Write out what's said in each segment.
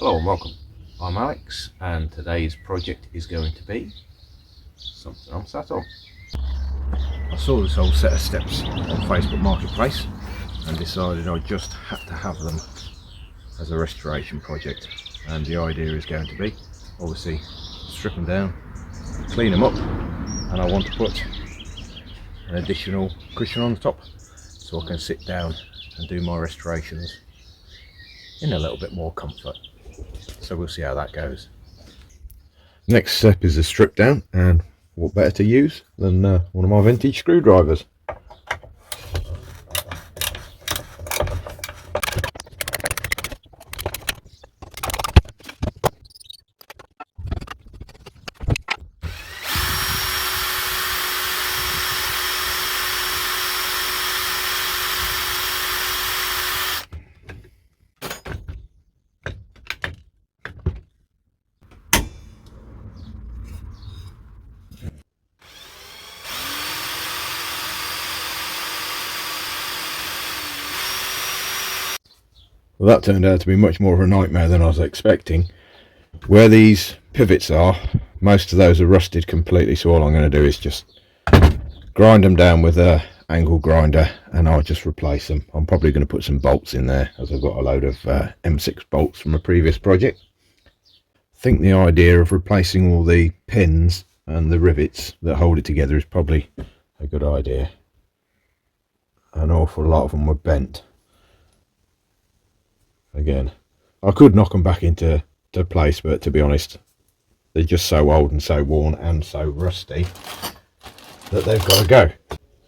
Hello and welcome. I'm Alex, and today's project is going to be something I'm sat on. I saw this whole set of steps on Facebook Marketplace and decided I just had to have them as a restoration project. And the idea is going to be, obviously, strip them down, clean them up, and I want to put an additional cushion on the top so I can sit down and do my restorations in a little bit more comfort. So we'll see how that goes. Next step is a strip down, and what better to use than one of my vintage screwdrivers. Well, that turned out to be much more of a nightmare than I was expecting. Where these pivots are, most of those are rusted completely, so all I'm going to do is just grind them down with a angle grinder and I'll just replace them. I'm probably going to put some bolts in there, as I've got a load of M6 bolts from a previous project. I think the idea of replacing all the pins and the rivets that hold it together is probably a good idea. An awful lot of them were bent. Again, I could knock them back into place, but to be honest, they're just so old and so worn and so rusty that they've got to go.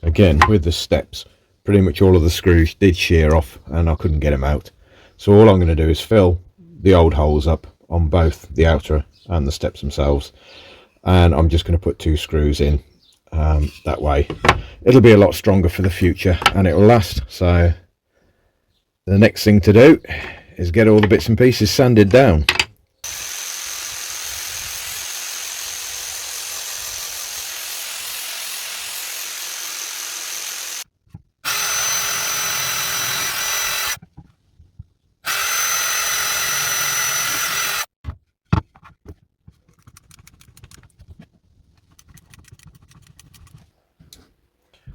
Again, with the steps, pretty much all of the screws did shear off and I couldn't get them out. So all I'm going to do is fill the old holes up on both the outer and the steps themselves, and I'm just going to put 2 screws in. That way it'll be a lot stronger for the future and it will last. So the next thing to do is get all the bits and pieces sanded down.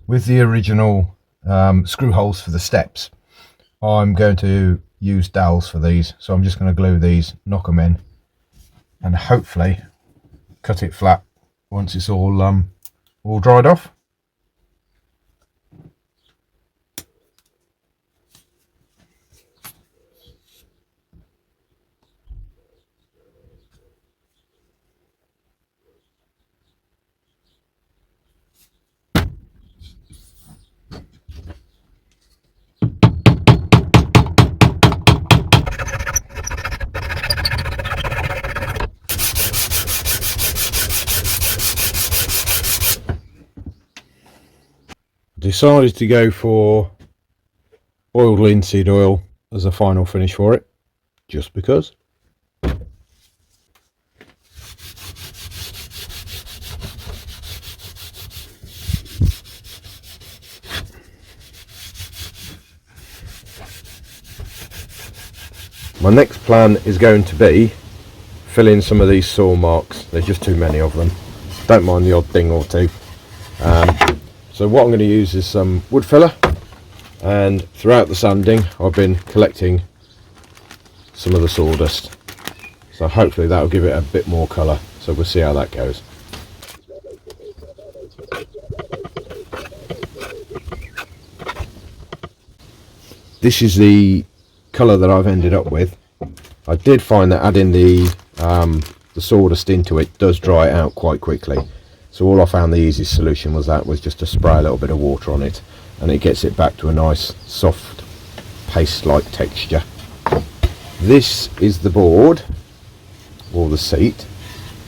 With the original screw holes for the steps, I'm going to use dowels for these, so I'm just going to glue these, knock them in, and hopefully cut it flat once it's all dried off. Decided to go for oiled linseed oil as a final finish for it, just because. My next plan is going to be fill in some of these saw marks. There's just too many of them. Don't mind the odd thing or two. So what I'm going to use is some wood filler, and throughout the sanding I've been collecting some of the sawdust, so hopefully that'll give it a bit more colour, so we'll see how that goes. This is the colour that I've ended up with. I did find that adding the sawdust into it does dry it out quite quickly. So all I found the easiest solution was just to spray a little bit of water on it, and it gets it back to a nice soft paste-like texture. This is the board, or the seat.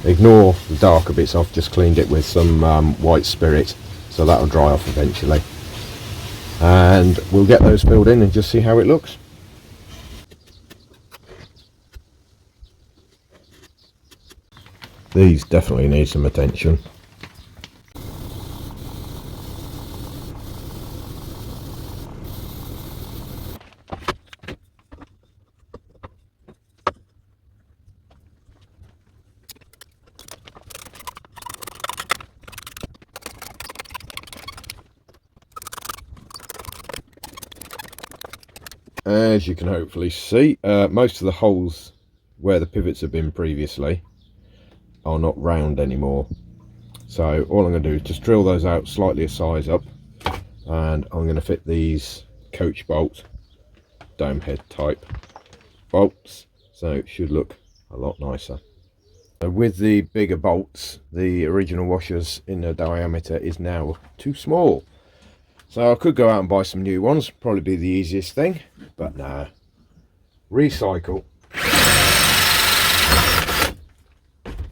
Ignore the darker bits, I've just cleaned it with some white spirit, so that'll dry off eventually. And we'll get those filled in and just see how it looks. These definitely need some attention. as you can hopefully see, most of the holes where the pivots have been previously are not round anymore. So all I'm going to do is just drill those out slightly a size up, and I'm going to fit these coach bolt dome head type bolts, so it should look a lot nicer. So with the bigger bolts, the original washers in the diameter is now too small. So I could go out and buy some new ones, probably be the easiest thing, but no. Recycle.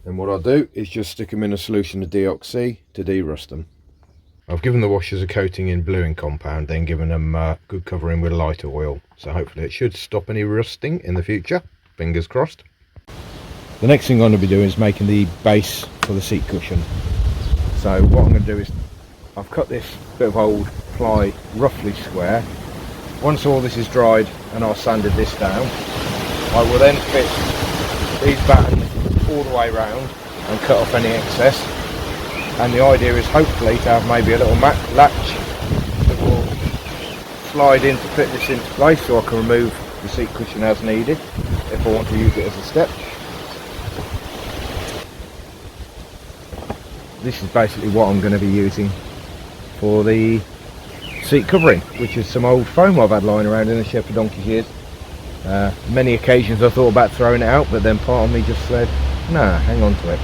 And what I'll do is just stick them in a solution of DOC to de-rust them. I've given the washers a coating in bluing compound, then given them good covering with light oil. So hopefully it should stop any rusting in the future. Fingers crossed. The next thing I'm going to be doing is making the base for the seat cushion. So what I'm going to do is, I've cut this bit of old ply roughly square. Once all this is dried and I've sanded this down, I will then fit these battens all the way around and cut off any excess. And the idea is hopefully to have maybe a little latch that will slide in to fit this into place, so I can remove the seat cushion as needed if I want to use it as a step. This is basically what I'm going to be using for the seat covering, which is some old foam I've had lying around in the shed for donkey's years. Many occasions I thought about throwing it out, but then part of me just said, nah, hang on to it.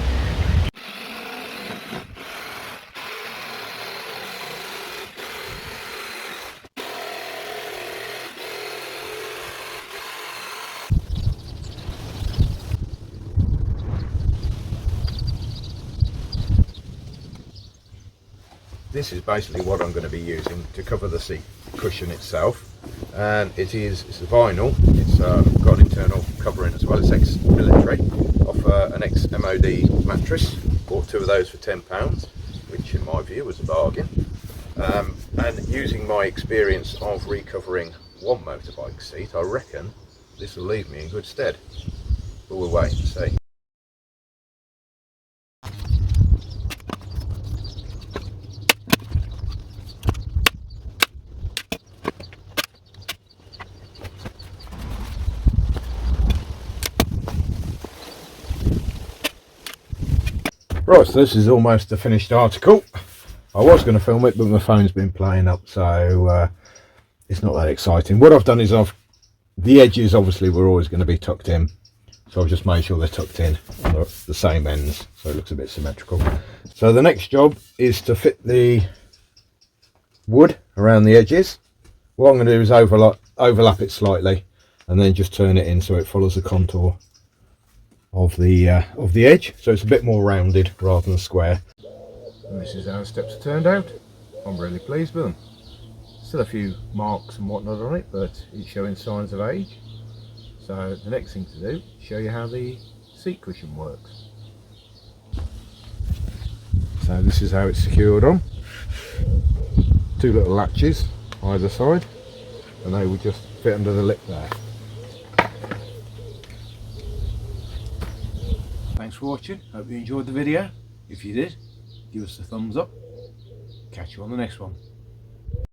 This is basically what I'm going to be using to cover the seat cushion itself, and it's a vinyl. It's got an internal covering as well. It's ex-military, off an ex-MOD mattress. Bought two of those for £10, which in my view was a bargain. And using my experience of recovering one motorbike seat, I reckon this will leave me in good stead. But we'll wait and see. Right, so this is almost a finished article. I was going to film it, but my phone's been playing up, so it's not that exciting. What I've done is the edges obviously were always going to be tucked in, so I've just made sure they're tucked in on the same ends, so it looks a bit symmetrical. So the next job is to fit the wood around the edges. What I'm going to do is overlap it slightly, and then just turn it in so it follows the contour of the edge, so it's a bit more rounded rather than square. And this is how the steps have turned out. I'm really pleased with them. Still a few marks and whatnot on it, but it's showing signs of age. So the next thing to do is show you how the seat cushion works. So this is how it's secured on. Two little latches either side, and they will just fit under the lip there. Thanks for watching. Hope you enjoyed the video. If you did, give us a thumbs up. Catch you on the next one.